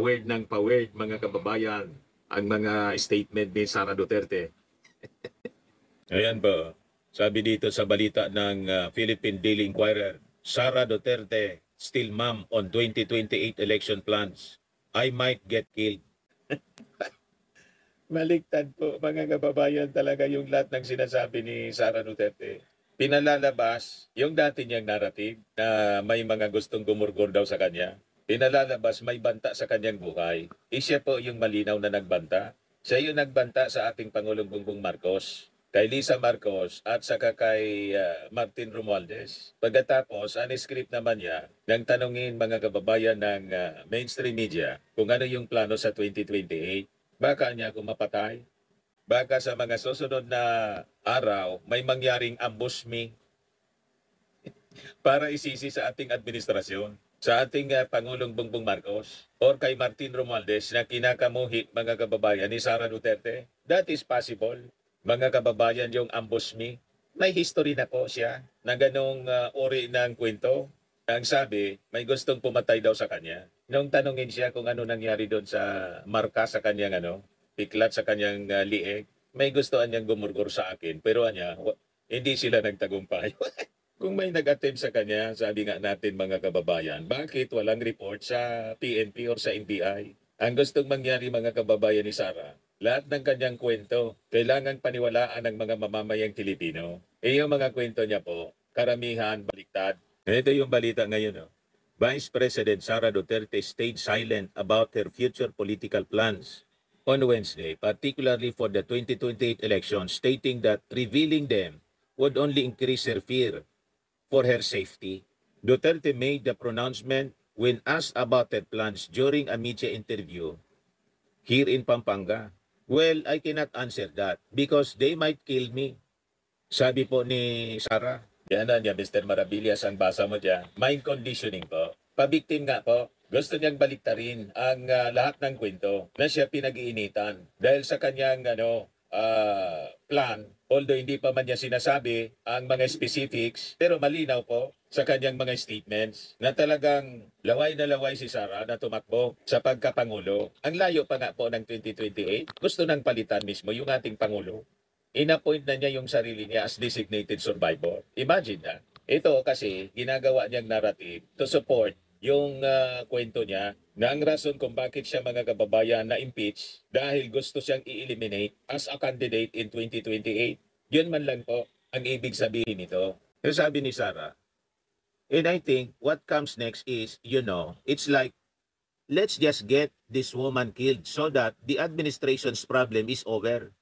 pawid ng pawid, mga kababayan, ang mga statement ni Sara Duterte. Ayan ba, sabi dito sa balita ng Philippine Daily Inquirer, Sara Duterte still mum on 2028 election plans. I might get killed. Baliktad po, mga kababayan, talaga yung lahat ng sinasabi ni Sara Duterte. Pinalalabas yung dati niyang narrative na may mga gustong gumurgor daw sa kanya. Pinalalabas may banta sa kanyang buhay. Siya po yung malinaw na nagbanta. Siya yung nagbanta sa ating Pangulong Bongbong Marcos, kay Lisa Marcos at saka kay Martin Romualdez. Pagkatapos, ang script naman niya nang tanungin mga kababayan ng mainstream media kung ano yung plano sa 2028. Baka niya kung mapatay. Baka sa mga susunod na araw, may mangyaring ambush me para isisi sa ating administrasyon, sa ating Pangulong Bongbong Marcos, or kay Martin Romualdez na kinakamuhi mga kababayan ni Sara Duterte. That is possible. Mga kababayan, yung ambush me, may history na po siya na ganong uri ng kwento. Ang sabi, may gustong pumatay daw sa kanya. Nung tanungin siya kung ano nangyari doon sa marka sa kanyang piklat sa kanyang lieg, may gustoan niyang gumurgor sa akin. Pero hindi sila nagtagumpay. Kung may nag-attempt sa kanya, sabi nga natin mga kababayan, bakit walang report sa PNP or sa NBI? Ang gustong mangyari mga kababayan ni Sara, lahat ng kanyang kwento, kailangang paniwalaan ng mga mamamayang Pilipino. Yung mga kwento niya po, karamihan baliktad. Ito yung balita ngayon. Vice President Sara Duterte stayed silent about her future political plans on Wednesday, particularly for the 2028 election, stating that revealing them would only increase her fear for her safety. Duterte made the pronouncement when asked about her plans during a media interview here in Pampanga. Well, I cannot answer that because they might kill me. Sabi po ni Sara. Yan na niya, Mr. Maravillas, ang basa mo dyan. Mind conditioning po. Pabiktim nga po. Gusto niyang baliktarin ang lahat ng kwento na siya pinag-iinitan. Dahil sa kanyang plan, although hindi pa man niya sinasabi ang mga specifics, pero malinaw po sa kanyang mga statements na talagang laway na laway si Sara na tumakbo sa pagkapangulo. Ang layo pa nga po ng 2028, gusto nang palitan mismo yung ating Pangulo. Inappoint na niya yung sarili niya as designated survivor. Imagine na. Ito kasi ginagawa niyang narrative to support yung kwento niya na ang rason kung bakit siya mga kababayan na impeach dahil gusto siyang i-eliminate as a candidate in 2028. Yun man lang po ang ibig sabihin nito. Yung sabi ni Sara, and I think what comes next is, it's like, let's just get this woman killed so that the administration's problem is over.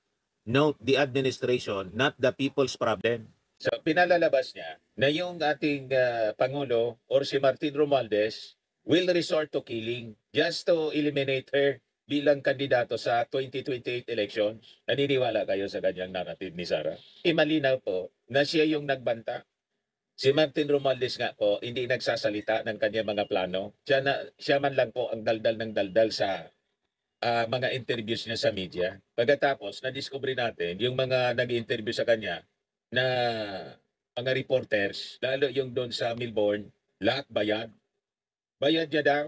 Note, the administration, not the people's problem. So, pinalalabas niya na yung ating Pangulo or si Martin Romualdez will resort to killing just to eliminate her bilang kandidato sa 2028 elections. Naniniwala kayo sa kanyang narrative ni Sara? Malinaw po na siya yung nagbanta. Si Martin Romualdez nga po, hindi nagsasalita ng kanyang mga plano. Siya man lang po ang daldal ng daldal sa mga interviews niya sa media. Pagkatapos, na-discover natin yung mga nag-interview sa kanya na mga reporters, lalo yung doon sa Melbourne, lahat bayad. Bayad niya daw.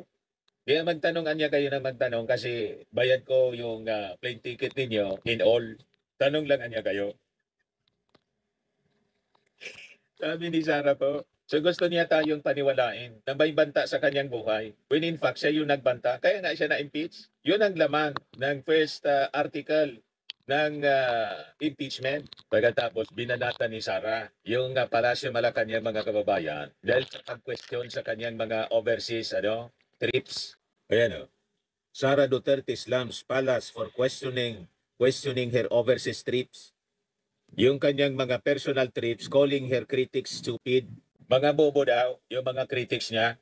Kaya magtanongan niya kayo na magtanong kasi bayad ko yung plane ticket ninyo in all. Tanong lang niya kayo. Sabi ni Sara po, so gusto niya tayong paniwalain na may banta sa kanyang buhay. When in fact, siya yung nagbanta. Kaya nga siya na-impeach. Yun ang laman ng first article ng impeachment. Pagkatapos, binanata ni Sara yung Palasyo Malacanang mga kababayan dahil sa pag-question sa kanyang mga overseas trips. Ayan Sara Duterte slams Palace for questioning her overseas trips. Yung kanyang mga personal trips, calling her critics stupid. Mga bobo daw, yung mga critics niya.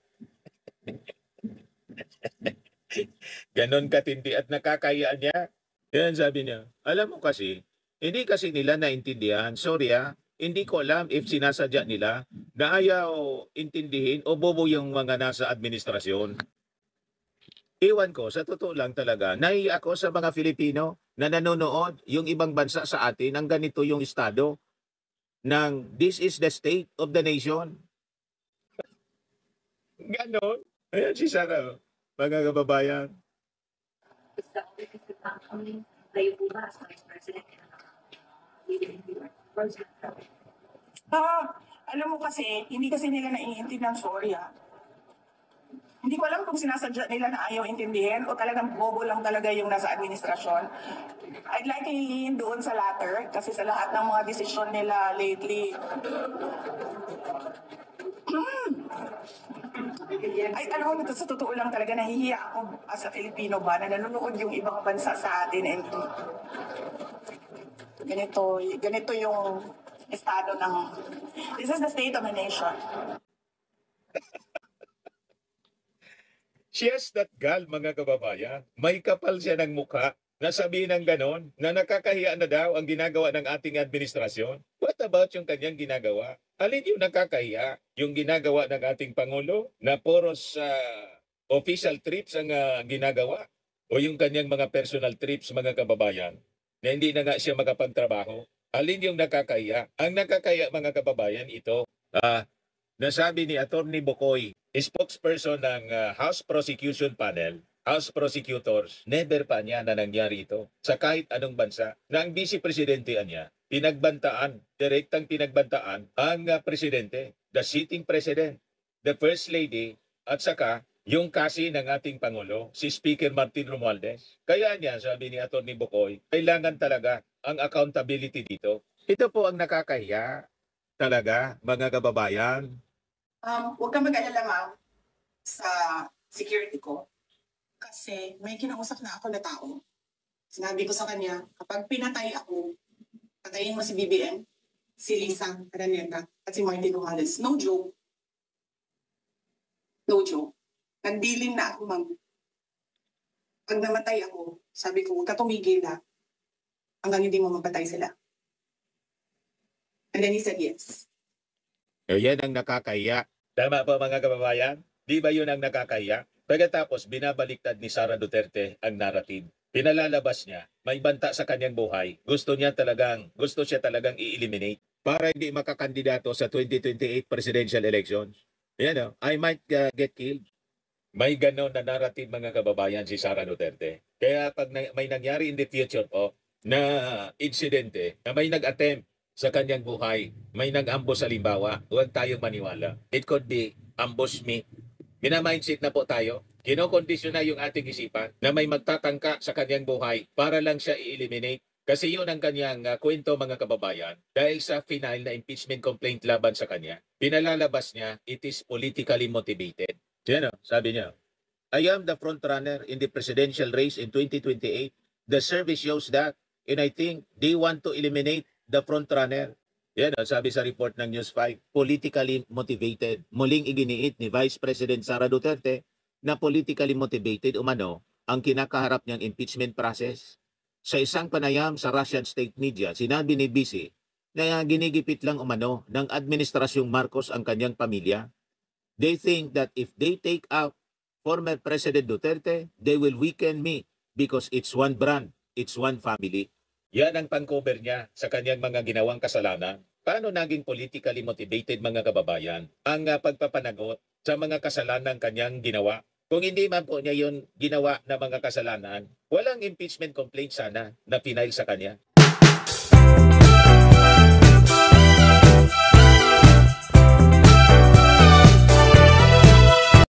Ganon katindi at nakakayaan niya. Yan sabi niya. Alam mo kasi, hindi kasi nila naintindihan. Sorry hindi ko alam if sinasadya nila na ayaw intindihin o bobo yung mga nasa administrasyon. Iwan ko, sa totoo lang talaga, nahiya ako sa mga Filipino na nanonood yung ibang bansa sa atin ang ganito yung estado ng this is the state of the nation. Ganon. Ayan si Sara, mga kababayan. Kayo po ba as Vice President? Alam mo kasi, hindi kasi nila naiintindihan ang storya. Hindi ko alam kung sinasadya nila na ayaw intindihin o talagang bobo lang talaga yung nasa administrasyon. I'd like hihingin doon sa latter kasi sa lahat ng mga desisyon nila lately, ay alam mo, sa totoo lang talaga nahihiya ako as a Filipino ba na nanonood yung ibang bansa sa atin and ganito yung estado ng, this is the state of the nation. She has that gal, mga kababayan. May kapal siya ng mukha na sabihin ng ganon na nakakahiya na daw ang ginagawa ng ating administrasyon. What about yung kanyang ginagawa? Alin yung nakakahiya? Yung ginagawa ng ating Pangulo na poros official trips ang ginagawa? O yung kanyang mga personal trips, mga kababayan, na hindi na nga siya makapagtrabaho? Alin yung nakakahiya? Ang nakakahiya, mga kababayan, ito. Nasabi ni Attorney Bocoy, spokesperson ng House Prosecution Panel, House Prosecutors, never pa niya na nangyari ito sa kahit anong bansa na ang vice-presidente niya, pinagbantaan, direktang pinagbantaan ang presidente, the sitting president, the first lady, at saka yung kasi ng ating Pangulo, si Speaker Martin Romualdez. Kaya niya, sabi ni Attorney Bocoy, kailangan talaga ang accountability dito. Ito po ang nakakahiya talaga, mga kababayan. Huwag kang mag-alala, ma'am, sa security ko. Kasi may kinausap na ako na tao. Sinabi ko sa kanya, kapag pinatay ako, patayin mo si BBM, si Lisa Araneta, at si Martin Romualdez. No joke. No joke. Nagdiling na ako, ma'am. Pag namatay ako, sabi ko, huwag ka tumigil na hanggang hindi mo mapatay sila. And then he said yes. Yan ang nakakahiya. Tama po, mga kababayan? Di ba yun ang nakakahiya? Pagkatapos binabaliktad ni Sara Duterte ang narrative. Pinalalabas niya, may banta sa kanyang buhay. Gusto siya talagang i-eliminate para hindi makakandidato sa 2028 presidential elections. Yan I might get killed. May ganon na narrative, mga kababayan, si Sara Duterte. Kaya pag may nangyari in the future po na insidente na may nag-attempt sa kanyang buhay, may nag-ambush halimbawa, huwag tayong maniwala. It could be ambush me. Minamindset na po tayo. Kinokondisyon na yung ating isipan na may magtatangka sa kanyang buhay para lang siya i-eliminate. Kasi yun ang kanyang kwento, mga kababayan. Dahil sa final na impeachment complaint laban sa kanya, pinalalabas niya, it is politically motivated. Yan sabi niya, I am the front runner in the presidential race in 2028. The survey shows that, and I think they want to eliminate the front runner. Yan sabi sa report ng News 5, politically motivated. Muling iginiit ni Vice President Sara Duterte na politically motivated umano ang kinakaharap niyang impeachment process. Sa isang panayam sa Russian state media, sinabi ni Vice na ginigipit lang umano ng administrasyong Marcos ang kanyang pamilya. They think that if they take out former President Duterte, they will weaken me because it's one brand, it's one family. Yan ang pang-cover niya sa kanyang mga ginawang kasalanan. Paano naging politically motivated, mga kababayan, ang pagpapanagot sa mga kasalanan kanyang ginawa? Kung hindi man po niya yun ginawa na mga kasalanan, walang impeachment complaint sana na final sa kanya.